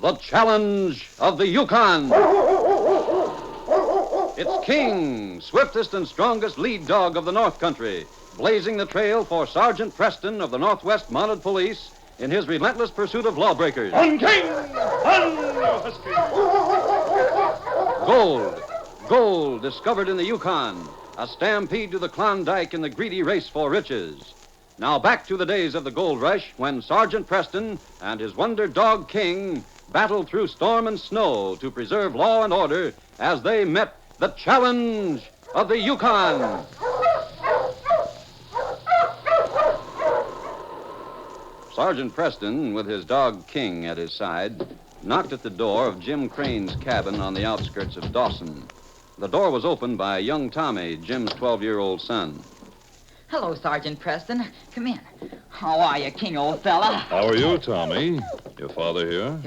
The challenge of the Yukon. It's King, swiftest and strongest lead dog of the North Country, blazing the trail for Sergeant Preston of the Northwest Mounted Police in his relentless pursuit of lawbreakers. On King! On huskies! Gold discovered in the Yukon. A stampede to the Klondike in the greedy race for riches. Now back to the days of the gold rush when Sergeant Preston and his wonder dog King battled through storm and snow to preserve law and order as they met the challenge of the Yukon. Sergeant Preston, with his dog King at his side, knocked at the door of Jim Crane's cabin on the outskirts of Dawson. The door was opened by young Tommy, Jim's 12-year-old son. Hello, Sergeant Preston. Come in. How are you, King, old fella? How are you, Tommy? Your father here?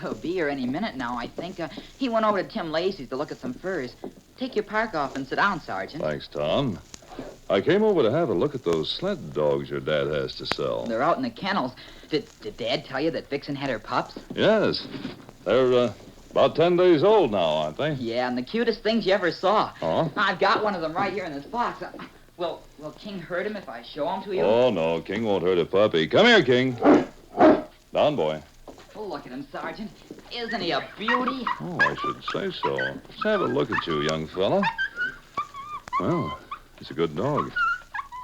He'll be here any minute now, I think. He went over to Tim Lacey's to look at some furs. Take your park off and sit down, Sergeant. Thanks, Tom. I came over to have a look at those sled dogs your dad has to sell. They're out in the kennels. Did Dad tell you that Vixen had her pups? Yes. They're about 10 days old now, aren't they? Yeah, and the cutest things you ever saw. Oh? I've got one of them right here in this box. Will King hurt him if I show him to you? Oh, no. King won't hurt a puppy. Come here, King. Down, boy. Oh, look at him, Sergeant. Isn't he a beauty? Oh, I should say so. Let's have a look at you, young fella. Well, he's a good dog.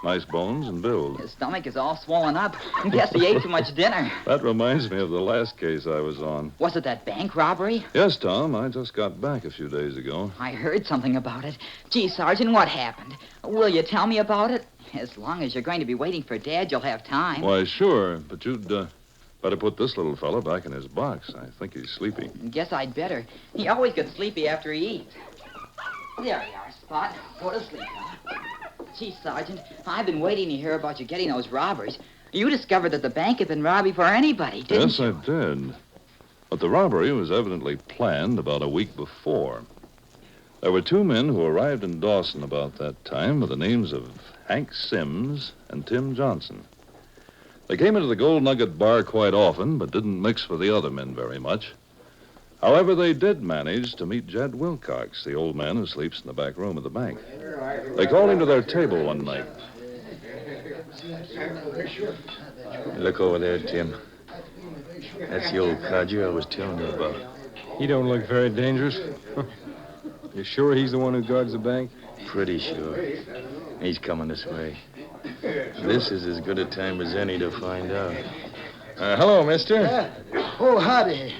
Nice bones and build. His stomach is all swollen up. Guess he ate too much dinner. That reminds me of the last case I was on. Was it that bank robbery? Yes, Tom. I just got back a few days ago. I heard something about it. Gee, Sergeant, what happened? Will you tell me about it? As long as you're going to be waiting for Dad, you'll have time. Why, sure. But you'd better put this little fella back in his box. I think he's sleepy. Guess I'd better. He always gets sleepy after he eats. There you are, Spot. Go to sleep, fella. Gee, Sergeant, I've been waiting to hear about you getting those robbers. You discovered that the bank had been robbed before anybody, didn't you? Yes, I did. But the robbery was evidently planned about a week before. There were two men who arrived in Dawson about that time with the names of Hank Sims and Tim Johnson. They came into the Gold Nugget bar quite often, but didn't mix with the other men very much. However, they did manage to meet Jed Wilcox, the old man who sleeps in the back room of the bank. They called him to their table one night. Look over there, Tim. That's the old codger I was telling you about. He don't look very dangerous. You sure he's the one who guards the bank? Pretty sure. He's coming this way. This is as good a time as any to find out. Hello, mister. Oh, howdy.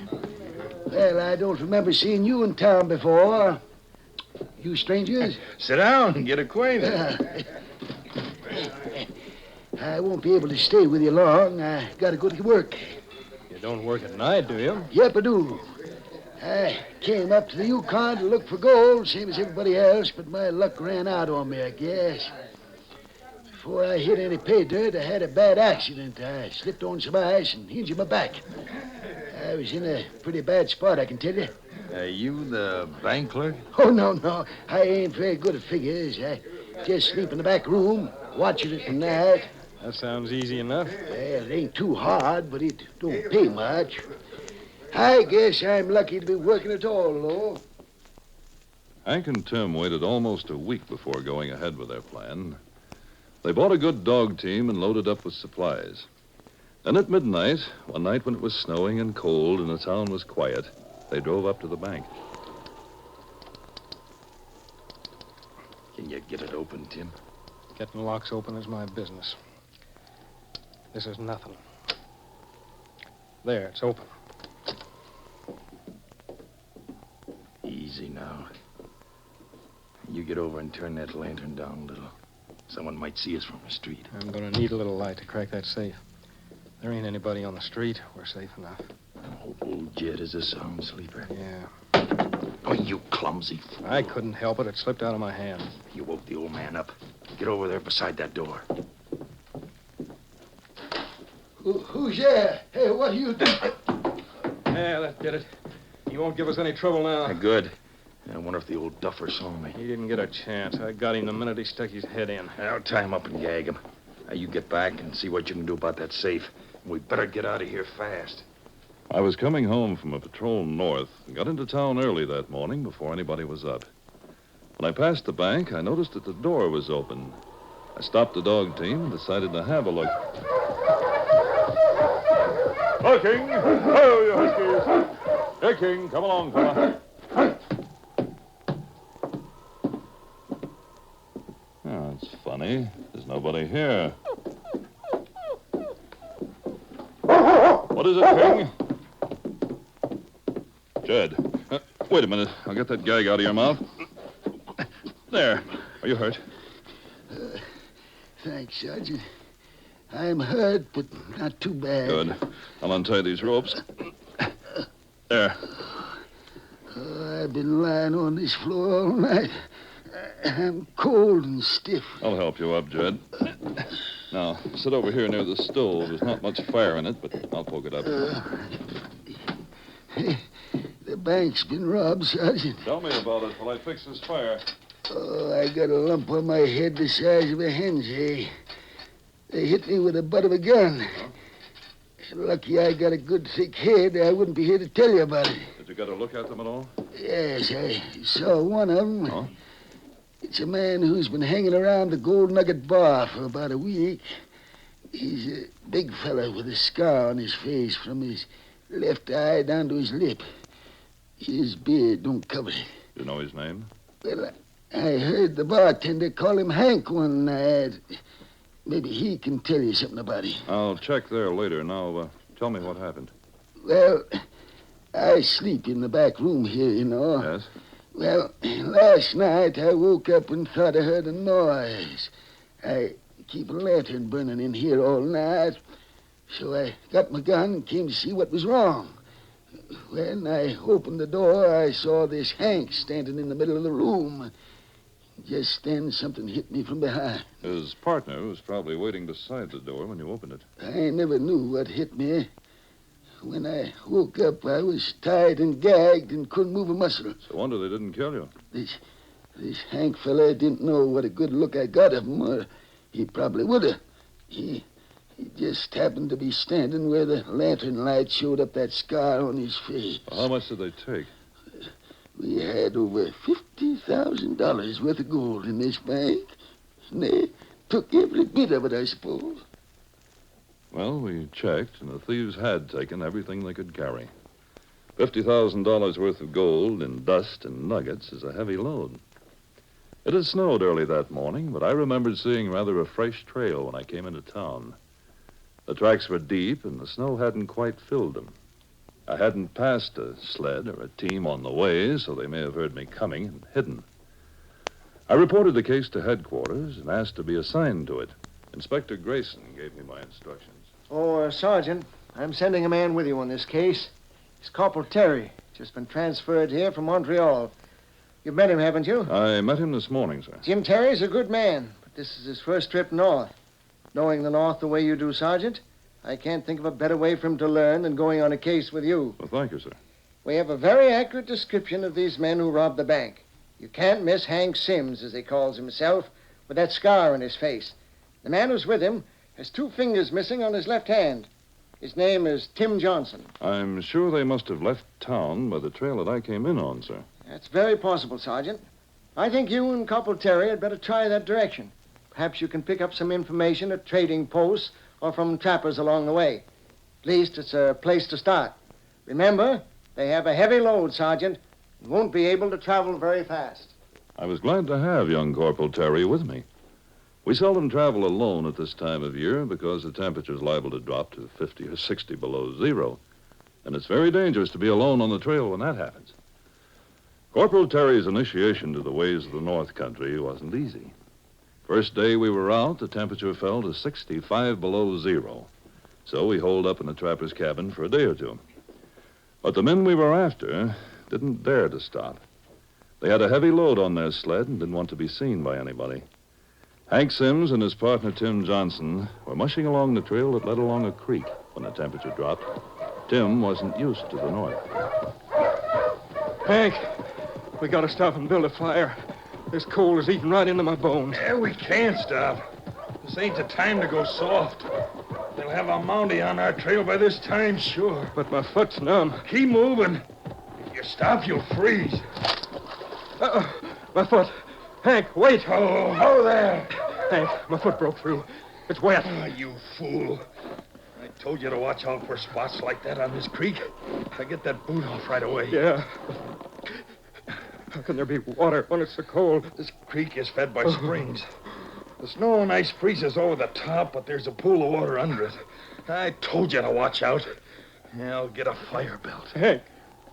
Well, I don't remember seeing you in town before. You strangers? Sit down and get acquainted. I won't be able to stay with you long. I gotta go to work. You don't work at night, do you? Yep, I do. I came up to the Yukon to look for gold, same as everybody else, but my luck ran out on me, I guess. Before I hit any pay dirt, I had a bad accident. I slipped on some ice and injured my back. I was in a pretty bad spot, I can tell you. You the bank clerk? Oh, no. I ain't very good at figures. I just sleep in the back room, watching it at night. That sounds easy enough. Well, it ain't too hard, but it don't pay much. I guess I'm lucky to be working at all, though. Hank and Tim waited almost a week before going ahead with their plan. They bought a good dog team and loaded up with supplies. Then at midnight, one night when it was snowing and cold and the town was quiet, they drove up to the bank. Can you get it open, Tim? Getting locks open is my business. This is nothing. There, it's open. Easy now. You get over and turn that lantern down a little. Someone might see us from the street. I'm going to need a little light to crack that safe. There ain't anybody on the street. We're safe enough. Oh, old Jed is a sound sleeper. Yeah. Oh, you clumsy fool. I couldn't help it. It slipped out of my hand. You woke the old man up. Get over there beside that door. Who's there? Hey, what are you doing? Yeah, that did it. He won't give us any trouble now. Good. I wonder if the old duffer saw me. He didn't get a chance. I got him the minute he stuck his head in. I'll tie him up and gag him. Now, you get back and see what you can do about that safe. We better get out of here fast. I was coming home from a patrol north and got into town early that morning before anybody was up. When I passed the bank, I noticed that the door was open. I stopped the dog team and decided to have a look. Hello, King. Oh, you huskies. Here, King. Come along, fella. Oh, it's funny. There's nobody here. What is it, King? Jed. Wait a minute. I'll get that gag out of your mouth. There. Are you hurt? Thanks, Sergeant. I'm hurt, but not too bad. Good. I'll untie these ropes. There. I've been lying on this floor all night. I'm cold and stiff. I'll help you up, Jed. Now, sit over here near the stove. There's not much fire in it, but I'll poke it up. The bank's been robbed, Sergeant. Tell me about it while I fix this fire. Oh, I got a lump on my head the size of a hen's egg. They hit me with the butt of a gun. Huh? Lucky I got a good thick head. I wouldn't be here to tell you about it. Did you get a look at them at all? Yes, I saw one of them. Huh? It's a man who's been hanging around the Gold Nugget Bar for about a week. He's a big fella with a scar on his face from his left eye down to his lip. His beard don't cover it. Do you know his name? Well, I heard the bartender call him Hank one night. Maybe he can tell you something about him. I'll check there later. Now, tell me what happened. Well, I sleep in the back room here, you know. Yes? Well, last night I woke up and thought I heard a noise. I keep a lantern burning in here all night, so I got my gun and came to see what was wrong. When I opened the door, I saw this Hank standing in the middle of the room. Just then, something hit me from behind. His partner was probably waiting beside the door when you opened it. I never knew what hit me. When I woke up, I was tied and gagged and couldn't move a muscle. It's a wonder they didn't kill you. This Hank fella didn't know what a good look I got of him, or he probably would have. He just happened to be standing where the lantern light showed up that scar on his face. Well, how much did they take? We had over $50,000 worth of gold in this bank, and they took every bit of it, I suppose. Well, we checked, and the thieves had taken everything they could carry. $50,000 worth of gold in dust and nuggets is a heavy load. It had snowed early that morning, but I remembered seeing rather a fresh trail when I came into town. The tracks were deep, and the snow hadn't quite filled them. I hadn't passed a sled or a team on the way, so they may have heard me coming and hidden. I reported the case to headquarters and asked to be assigned to it. Inspector Grayson gave me my instructions. Oh, Sergeant, I'm sending a man with you on this case. He's Corporal Terry. Just been transferred here from Montreal. You've met him, haven't you? I met him this morning, sir. Jim Terry's a good man, but this is his first trip north. Knowing the North the way you do, Sergeant, I can't think of a better way for him to learn than going on a case with you. Well, thank you, sir. We have a very accurate description of these men who robbed the bank. You can't miss Hank Sims, as he calls himself, with that scar on his face. The man who's with him has 2 fingers missing on his left hand. His name is Tim Johnson. I'm sure they must have left town by the trail that I came in on, sir. That's very possible, Sergeant. I think you and Corporal Terry had better try that direction. Perhaps you can pick up some information at trading posts or from trappers along the way. At least it's a place to start. Remember, they have a heavy load, Sergeant, and won't be able to travel very fast. I was glad to have young Corporal Terry with me. We seldom travel alone at this time of year because the temperature's liable to drop to 50 or 60 below zero. And it's very dangerous to be alone on the trail when that happens. Corporal Terry's initiation to the ways of the North Country wasn't easy. First day we were out, the temperature fell to 65 below zero. So we holed up in the trapper's cabin for a day or two. But the men we were after didn't dare to stop. They had a heavy load on their sled and didn't want to be seen by anybody. Hank Sims and his partner Tim Johnson were mushing along the trail that led along a creek when the temperature dropped. Tim wasn't used to the north. Hank, we gotta stop and build a fire. This cold is eating right into my bones. We can't stop. This ain't the time to go soft. They'll We'll have a Mountie on our trail by this time, sure. But my foot's numb. Keep moving. If you stop, you'll freeze. My foot. Hank, wait. Oh, there. Hank, my foot broke through. It's wet. Oh, you fool. I told you to watch out for spots like that on this creek. I get that boot off right away. Yeah. How can there be water when it's so cold? This creek is fed by springs. The snow and ice freezes over the top, but there's a pool of water under it. I told you to watch out. I'll get a fire belt. Hank,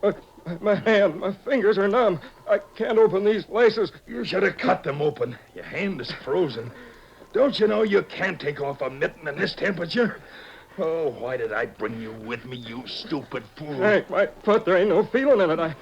look, my hand, my fingers are numb. I can't open these laces. You should have cut them open. Your hand is frozen. Don't you know you can't take off a mitten in this temperature? Oh, why did I bring you with me, you stupid fool? Hank, my foot, there ain't no feeling in it.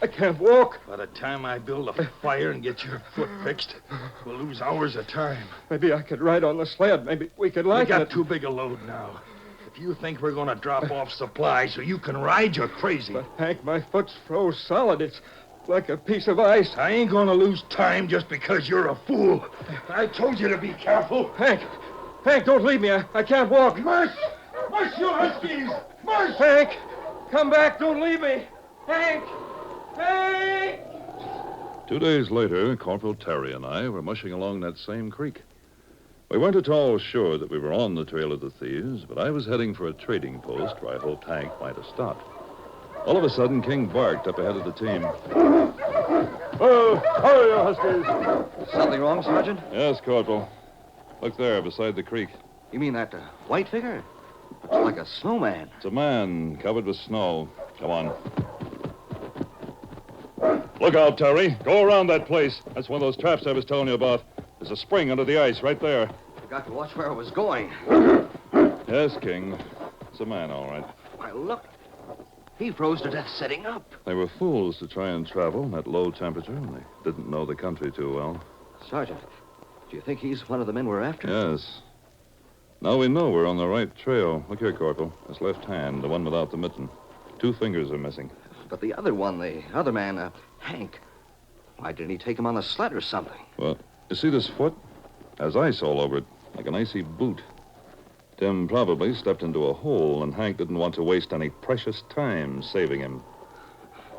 I can't walk. By the time I build a fire and get your foot fixed, we'll lose hours of time. Maybe I could ride on the sled. Maybe we could We lighten got it. too big a load now. If you think we're going to drop off supplies so you can ride, you're crazy. But, Hank, my foot's froze solid. It's like a piece of ice. I ain't going to lose time just because you're a fool. I told you to be careful. Hank, don't leave me. I can't walk. Mush, you huskies! Mush! Hank, come back. Don't leave me. Hank! 2 days later, Corporal Terry and I were mushing along that same creek. We weren't at all sure that we were on the trail of the thieves, but I was heading for a trading post where I hoped Hank might have stopped. All of a sudden, King barked up ahead of the team. Oh, you huskies! Something wrong, Sergeant? Yes, Corporal. Look there, beside the creek. You mean that white figure? Looks like a snowman. It's a man covered with snow. Come on. Look out, Terry. Go around that place. That's one of those traps I was telling you about. There's a spring under the ice right there. Forgot to watch where I was going. Yes, King. It's a man, all right. Why, look. He froze to death sitting up. They were fools to try and travel in that low temperature, and they didn't know the country too well. Sergeant, do you think he's one of the men we're after? Yes. Now we know we're on the right trail. Look here, Corporal. His left hand, the one without the mitten. 2 fingers are missing. But the other one, the other man, Hank, why didn't he take him on a sled or something? Well, you see this foot? Has ice all over it, like an icy boot. Tim probably stepped into a hole, and Hank didn't want to waste any precious time saving him.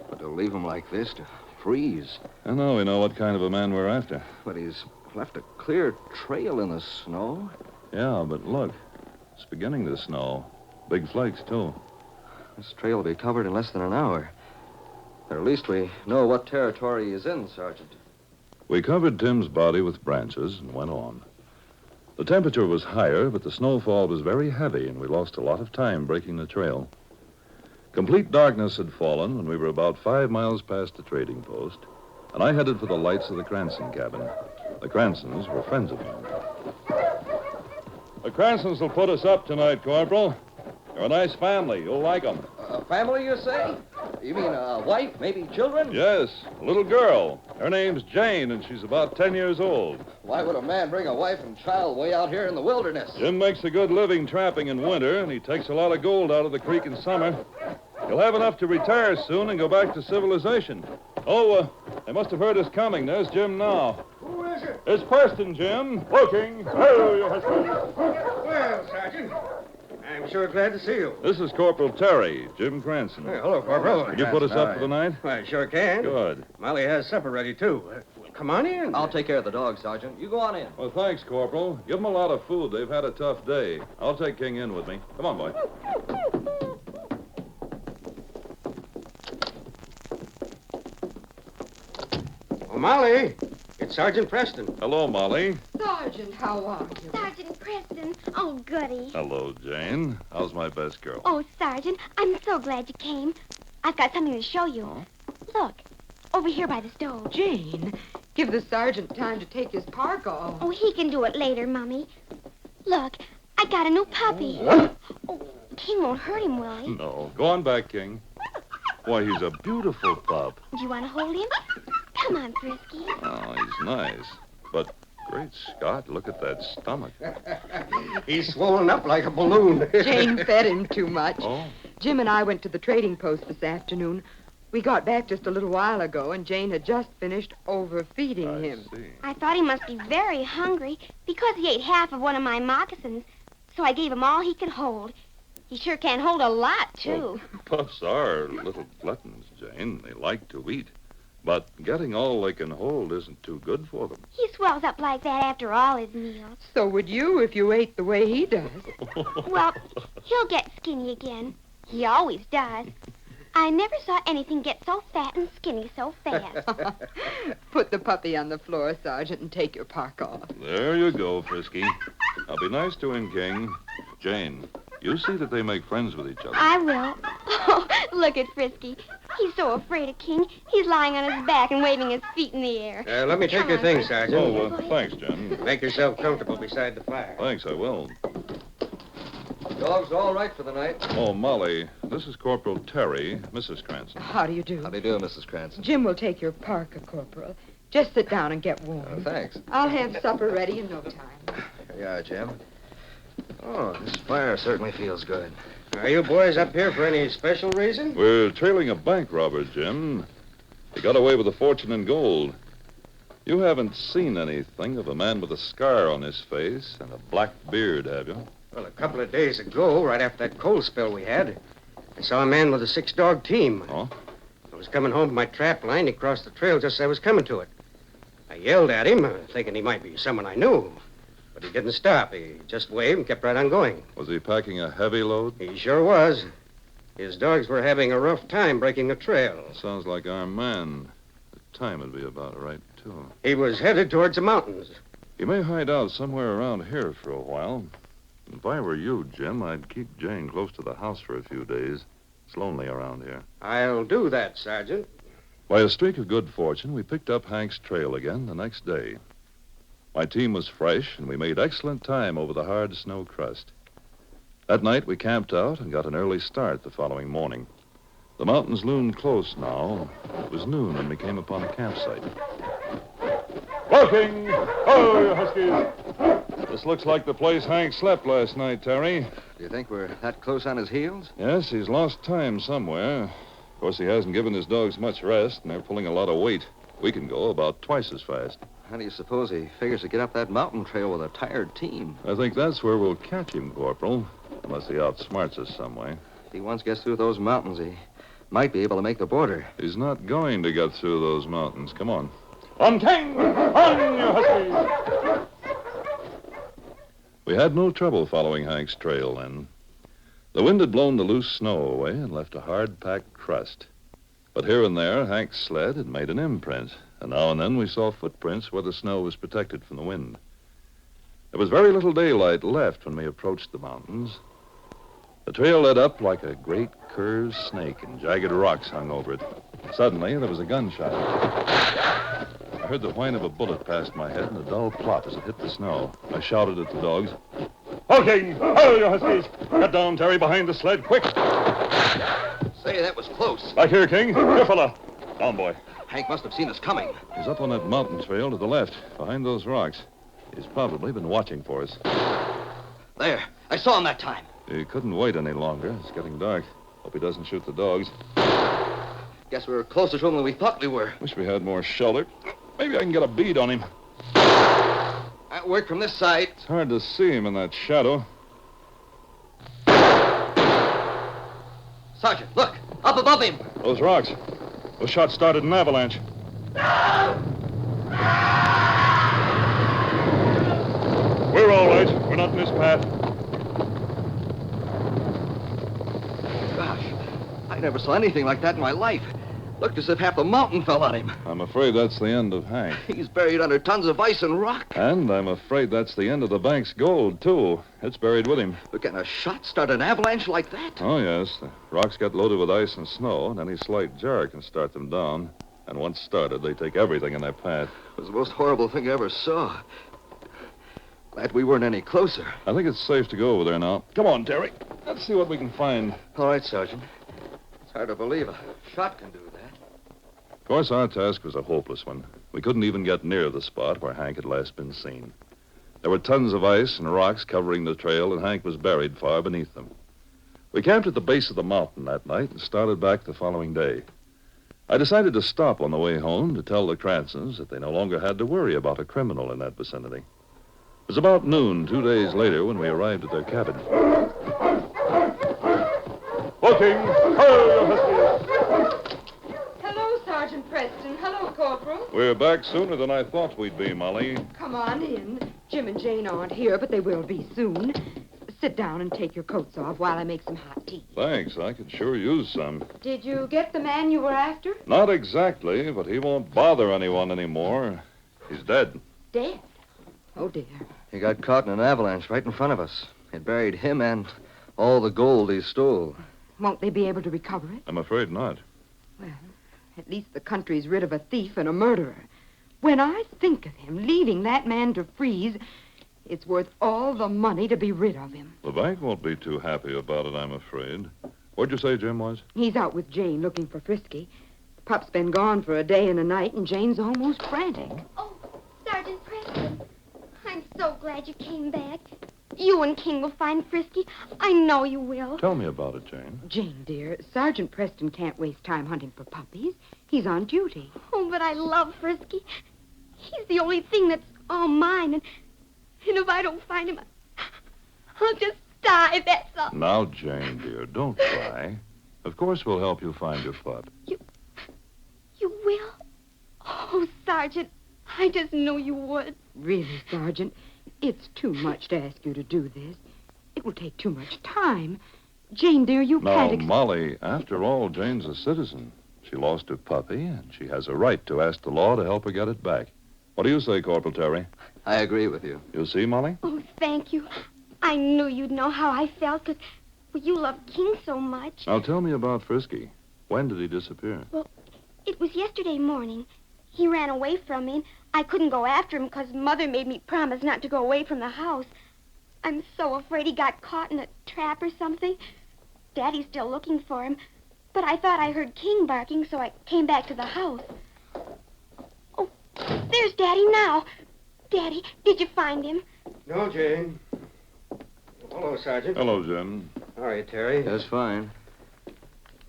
But to leave him like this, to freeze. And now we know what kind of a man we're after. But he's left a clear trail in the snow. Yeah, but look. It's beginning to snow. Big flakes, too. This trail will be covered in less than an hour. Or at least we know what territory he's in, Sergeant. We covered Tim's body with branches and went on. The temperature was higher, but the snowfall was very heavy, and we lost a lot of time breaking the trail. Complete darkness had fallen when we were about 5 miles past the trading post, and I headed for the lights of the Cranston cabin. The Cranstons were friends of mine. The Cranstons will put us up tonight, Corporal. They're a nice family. You'll like them. A family, you say? You mean a wife, maybe children? Yes, a little girl. Her name's Jane, and she's about 10 years old. Why would a man bring a wife and child way out here in the wilderness? Jim makes a good living trapping in winter, and he takes a lot of gold out of the creek in summer. He'll have enough to retire soon and go back to civilization. Oh, they must have heard us coming. There's Jim now. Who is it? It's Preston, Jim. Looking. Oh, you huskies! Well, Sergeant, I'm sure glad to see you. This is Corporal Terry, Jim Cranston. Hey, hello, Corporal. Could you put us up for the night? I sure can. Good. Molly has supper ready, too. Come on in. I'll take care of the dog, Sergeant. You go on in. Well, thanks, Corporal. Give them a lot of food. They've had a tough day. I'll take King in with me. Come on, boy. Oh, Molly, it's Sergeant Preston. Hello, Molly. Sergeant, how are you? Sergeant Preston. Oh, goody. Hello, Jane. How's my best girl? Oh, Sergeant, I'm so glad you came. I've got something to show you. Look, over here by the stove. Jane, give the sergeant time to take his park off. Oh, he can do it later, Mummy. Look, I got a new puppy. Oh, King won't hurt him, will he? No. Go on back, King. Why, he's a beautiful pup. Do you want to hold him? Come on, Frisky. Oh, he's nice. But, great Scott, look at that stomach. He's swollen up like a balloon. Jane fed him too much. Oh? Jim and I went to the trading post this afternoon. We got back just a little while ago, and Jane had just finished overfeeding I him. see. I thought he must be very hungry because he ate half of one of my moccasins. so I gave him all he could hold. He sure can hold a lot, too. Pups are little gluttons, Jane. They like to eat. But getting all they can hold isn't too good for them. He swells up like that after all his meals. So would you if you ate the way he does. Well, he'll get skinny again. He always does. I never saw anything get so fat and skinny so fast. Put the puppy on the floor, Sergeant, and take your park off. There you go, Frisky. Now be nice to him, King. Jane, you see that they make friends with each other. I will. Oh, look at Frisky. He's so afraid of King. He's lying on his back and waving his feet in the air. Let me take Come your on, things, Frisky. Sergeant. Oh, thanks, Jim. Make yourself comfortable beside the fire. Thanks, I will. Dog's all right for the night. Oh, Molly, this is Corporal Terry, Mrs. Cranston. How do you do? How do you do, Mrs. Cranston? Jim will take your parka, Corporal. Just sit down and get warm. Thanks. I'll have supper ready in no time. Here you are, Jim. Oh, this fire certainly feels good. Are you boys up here for any special reason? We're trailing a bank robber, Jim. He got away with a fortune in gold. You haven't seen anything of a man with a scar on his face and a black beard, have you? Well, a couple of days ago, right after that coal spill we had, I saw a man with a 6-dog team. Oh? I was coming home from my trap line. He crossed the trail just as I was coming to it. I yelled at him, thinking he might be someone I knew. But he didn't stop. He just waved and kept right on going. Was he packing a heavy load? He sure was. His dogs were having a rough time breaking the trail. Sounds like our man. The time would be about right, too. He was headed towards the mountains. He may hide out somewhere around here for a while. If I were you, Jim, I'd keep Jane close to the house for a few days. It's lonely around here. I'll do that, Sergeant. By a streak of good fortune, we picked up Hank's trail again the next day. My team was fresh, and we made excellent time over the hard snow crust. That night, we camped out and got an early start the following morning. The mountains loomed close now. It was noon when we came upon a campsite. Walking! Oh, you huskies! This looks like the place Hank slept last night, Terry. Do you think we're that close on his heels? Yes, he's lost time somewhere. Of course, he hasn't given his dogs much rest, and they're pulling a lot of weight. We can go about twice as fast. How do you suppose he figures to get up that mountain trail with a tired team? I think that's where we'll catch him, Corporal, unless he outsmarts us some way. If he once gets through those mountains, he might be able to make the border. He's not going to get through those mountains. Come on. On King! On, you huskies! We had no trouble following Hank's trail then. The wind had blown the loose snow away and left a hard-packed crust. But here and there, Hank's sled had made an imprint, and now and then we saw footprints where the snow was protected from the wind. There was very little daylight left when we approached the mountains. The trail led up like a great curved snake, and jagged rocks hung over it. Suddenly, there was a gunshot. I heard the whine of a bullet past my head and a dull plop as it hit the snow. I shouted at the dogs. Okay, oh, you huskies! Get down, Terry, behind the sled, quick! Say, that was close. Back here, King. Here, fella. Down, boy. Hank must have seen us coming. He's up on that mountain trail to the left, behind those rocks. He's probably been watching for us. There. I saw him that time. He couldn't wait any longer. It's getting dark. Hope he doesn't shoot the dogs. Guess we were closer to him than we thought we were. Wish we had more shelter. Maybe I can get a bead on him. That worked from this side. It's hard to see him in that shadow. Sergeant, look. Up above him. Those rocks. Those shots started an avalanche. We're all right. We're not in this path. Gosh, I never saw anything like that in my life. Looked as if half the mountain fell on him. I'm afraid that's the end of Hank. He's buried under tons of ice and rock. And I'm afraid that's the end of the bank's gold, too. It's buried with him. But can a shot start an avalanche like that? Oh, yes. The rocks get loaded with ice and snow, and any slight jar can start them down. And once started, they take everything in their path. It was the most horrible thing I ever saw. Glad we weren't any closer. I think it's safe to go over there now. Come on, Terry. Let's see what we can find. All right, Sergeant. It's hard to believe a shot can do that. Of course, our task was a hopeless one. We couldn't even get near the spot where Hank had last been seen. There were tons of ice and rocks covering the trail, and Hank was buried far beneath them. We camped at the base of the mountain that night and started back the following day. I decided to stop on the way home to tell the Cranstons that they no longer had to worry about a criminal in that vicinity. It was about noon 2 days later when we arrived at their cabin. Booking! Hello, Sergeant Preston. Hello, Corporal. We're back sooner than I thought we'd be, Molly. Come on in. Jim and Jane aren't here, but they will be soon. Sit down and take your coats off while I make some hot tea. Thanks. I could sure use some. Did you get the man you were after? Not exactly, but he won't bother anyone anymore. He's dead. Dead? Oh, dear. He got caught in an avalanche right in front of us. It buried him and all the gold he stole. Won't they be able to recover it? I'm afraid not. Well, at least the country's rid of a thief and a murderer. When I think of him leaving that man to freeze, it's worth all the money to be rid of him. The bank won't be too happy about it, I'm afraid. What'd you say Jim was? He's out with Jane looking for Frisky. Pup's been gone for a day and a night, and Jane's almost frantic. Oh, Sergeant Preston, I'm so glad you came back. You and King will find Frisky. I know you will. Tell me about it, Jane. Jane, dear, Sergeant Preston can't waste time hunting for puppies. He's on duty. Oh, but I love Frisky. He's the only thing that's all mine, and if I don't find him, I'll just die, that's all. Now, Jane, dear, don't cry. Of course we'll help you find your pup. You will? Oh, Sergeant, I just knew you would. Really, Sergeant, it's too much to ask you to do this. It will take too much time. Jane, dear, you can't... Now, Molly, after all, Jane's a citizen. She lost her puppy, and she has a right to ask the law to help her get it back. What do you say, Corporal Terry? I agree with you. You see, Molly? Oh, thank you. I knew you'd know how I felt, because you love King so much. Now, tell me about Frisky. When did he disappear? Well, it was yesterday morning. He ran away from me, and I couldn't go after him because Mother made me promise not to go away from the house. I'm so afraid he got caught in a trap or something. Daddy's still looking for him, but I thought I heard King barking, so I came back to the house. Oh, there's Daddy now. Daddy, did you find him? No, Jane. Hello, Sergeant. Hello, Jim. How are you, Terry? Just fine.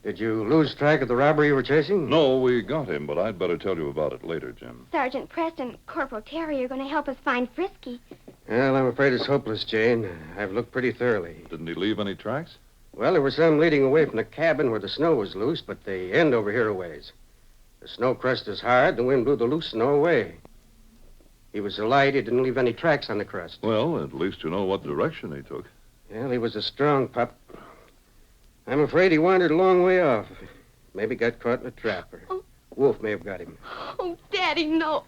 Did you lose track of the robbery you were chasing? No, we got him, but I'd better tell you about it later, Jim. Sergeant Preston, Corporal Terry are going to help us find Frisky. Well, I'm afraid it's hopeless, Jane. I've looked pretty thoroughly. Didn't he leave any tracks? Well, there were some leading away from the cabin where the snow was loose, but they end over here a ways. The snow crust is hard, the wind blew the loose snow away. He was so light, he didn't leave any tracks on the crust. Well, at least you know what direction he took. Well, he was a strong pup. I'm afraid he wandered a long way off. Maybe got caught in a trap, or Wolf may have got him. Oh, Daddy, no.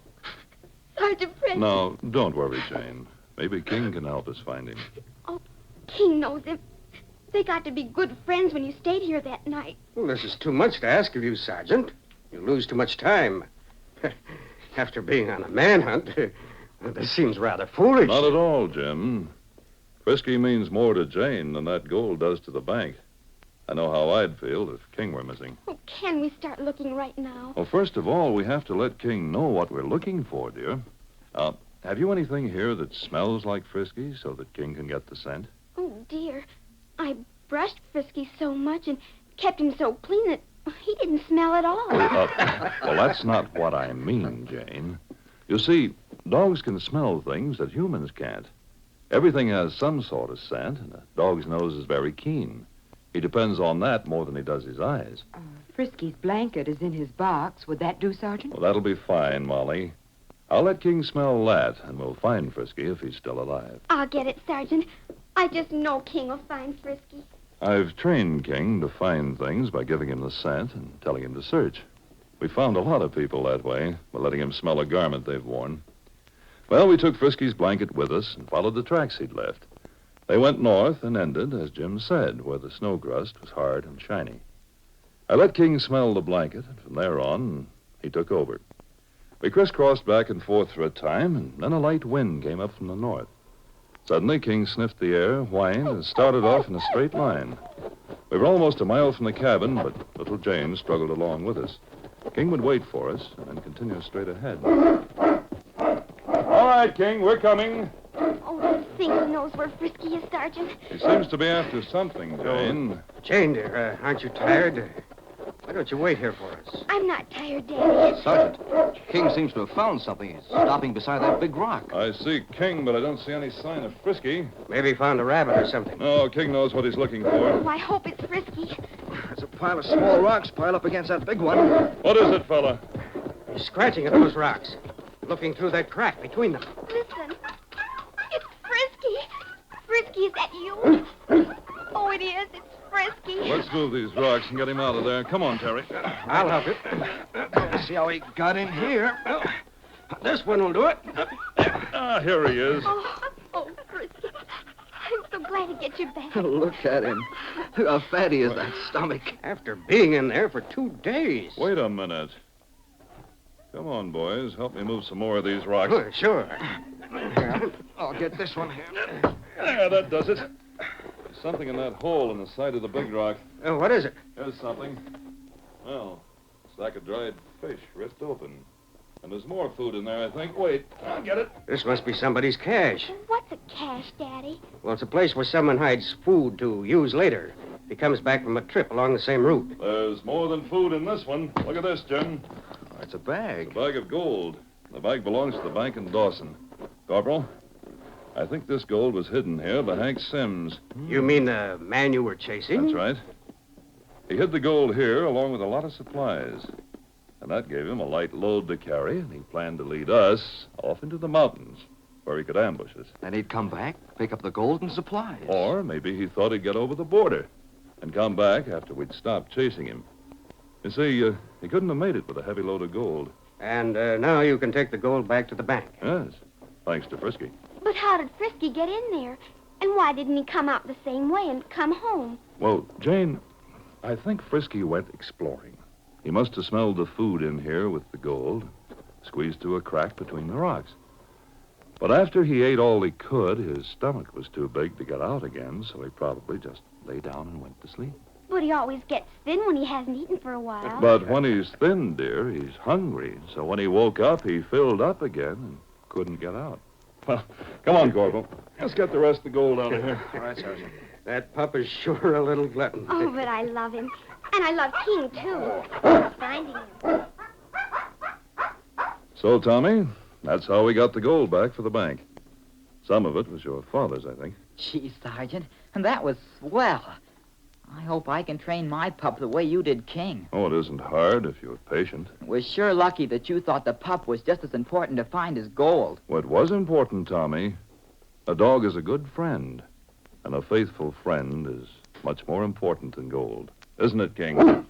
Sergeant Preston. Now, don't worry, Jane. Maybe King can help us find him. Oh, King knows him. They got to be good friends when you stayed here that night. Well, this is too much to ask of you, Sergeant. You lose too much time. After being on a manhunt, this seems rather foolish. Not at all, Jim. Frisky means more to Jane than that gold does to the bank. I know how I'd feel if King were missing. Oh, can we start looking right now? Well, first of all, we have to let King know what we're looking for, dear. Have you anything here that smells like Frisky so that King can get the scent? Oh, dear. I brushed Frisky so much and kept him so clean that he didn't smell at all. Well, that's not what I mean, Jane. You see, dogs can smell things that humans can't. Everything has some sort of scent, and a dog's nose is very keen. He depends on that more than he does his eyes. Frisky's blanket is in his box. Would that do, Sergeant? Well, that'll be fine, Molly. I'll let King smell that, and we'll find Frisky if he's still alive. I'll get it, Sergeant. I just know King will find Frisky. I've trained King to find things by giving him the scent and telling him to search. We found a lot of people that way by letting him smell a garment they've worn. Well, we took Frisky's blanket with us and followed the tracks he'd left. They went north and ended, as Jim said, where the snow crust was hard and shiny. I let King smell the blanket, and from there on, he took over. We crisscrossed back and forth for a time, and then a light wind came up from the north. Suddenly, King sniffed the air, whined, and started off in a straight line. We were almost a mile from the cabin, but little Jane struggled along with us. King would wait for us and then continue straight ahead. All right, King, we're coming. Oh, I think he knows where Frisky is, Sergeant. He seems to be after something, Jane. Jane, dear, aren't you tired? Why don't you wait here for us? I'm not tired, Daddy. Sergeant, King seems to have found something. He's stopping beside that big rock. I see King, but I don't see any sign of Frisky. Maybe he found a rabbit or something. No, King knows what he's looking for. Oh, I hope it's Frisky. There's a pile of small rocks piled up against that big one. What is it, fella? He's scratching at those rocks, looking through that crack between them. Listen. It's Frisky. Frisky, is that you? Oh, it is. It's Frisky. Let's move these rocks and get him out of there. Come on, Terry. I'll help you. Let's see how he got in here. This one will do it. Ah, here he is. Oh, Frisky. I'm so glad to get you back. Look at him. Look how fat he is, that stomach. After being in there for 2 days. Wait a minute. Come on, boys. Help me move some more of these rocks. Sure. Here, I'll get this one here. There, that does it. There's something in that hole in the side of the big rock. What is it? There's something. Well, a sack of dried fish ripped open. And there's more food in there, I think. Wait, I'll get it. This must be somebody's cache. What's a cache, Daddy? Well, it's a place where someone hides food to use later. He comes back from a trip along the same route. There's more than food in this one. Look at this, Jim. It's a bag. It's a bag of gold. The bag belongs to the bank in Dawson. Corporal, I think this gold was hidden here by Hank Sims. You mean the man you were chasing? That's right. He hid the gold here along with a lot of supplies. And that gave him a light load to carry, and he planned to lead us off into the mountains where he could ambush us. And he'd come back, pick up the gold and supplies. Or maybe he thought he'd get over the border and come back after we'd stopped chasing him. You see, he couldn't have made it with a heavy load of gold. And now you can take the gold back to the bank. Yes, thanks to Frisky. But how did Frisky get in there? And why didn't he come out the same way and come home? Well, Jane, I think Frisky went exploring. He must have smelled the food in here with the gold, squeezed through a crack between the rocks. But after he ate all he could, his stomach was too big to get out again, so he probably just lay down and went to sleep. But he always gets thin when he hasn't eaten for a while. But when he's thin, dear, he's hungry. So when he woke up, he filled up again and couldn't get out. Well, come on, Corporal. Let's get the rest of the gold out of here. All right, Sergeant. That pup is sure a little glutton. Oh, but I love him. And I love King, too. Finding him. So, Tommy, that's how we got the gold back for the bank. Some of it was your father's, I think. Gee, Sergeant, that was swell. I hope I can train my pup the way you did King. Oh, it isn't hard if you're patient. It was sure lucky that you thought the pup was just as important to find as gold. What was important, Tommy, a dog is a good friend, and a faithful friend is much more important than gold. Isn't it, King?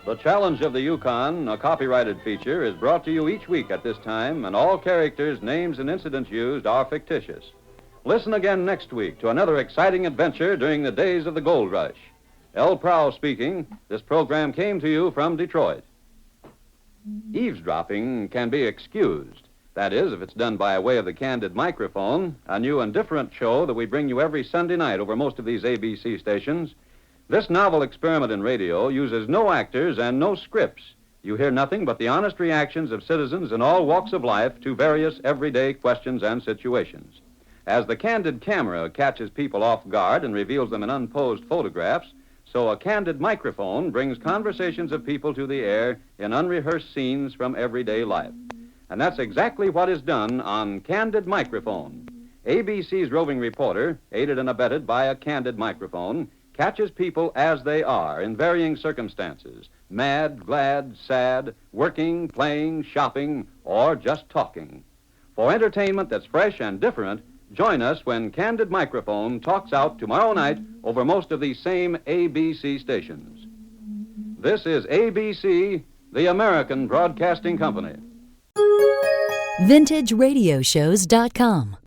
The Challenge of the Yukon, a copyrighted feature, is brought to you each week at this time, and all characters, names, and incidents used are fictitious. Listen again next week to another exciting adventure during the days of the gold rush. L. Prow speaking. This program came to you from Detroit. Eavesdropping can be excused. That is, if it's done by way of the Candid Microphone, a new and different show that we bring you every Sunday night over most of these ABC stations. This novel experiment in radio uses no actors and no scripts. You hear nothing but the honest reactions of citizens in all walks of life to various everyday questions and situations. As the candid camera catches people off guard and reveals them in unposed photographs, so a candid microphone brings conversations of people to the air in unrehearsed scenes from everyday life. And that's exactly what is done on Candid Microphone. ABC's roving reporter, aided and abetted by a candid microphone, catches people as they are in varying circumstances, mad, glad, sad, working, playing, shopping, or just talking. For entertainment that's fresh and different, join us when Candid Microphone talks out tomorrow night over most of these same ABC stations. This is ABC, the American Broadcasting Company. VintageRadioshows.com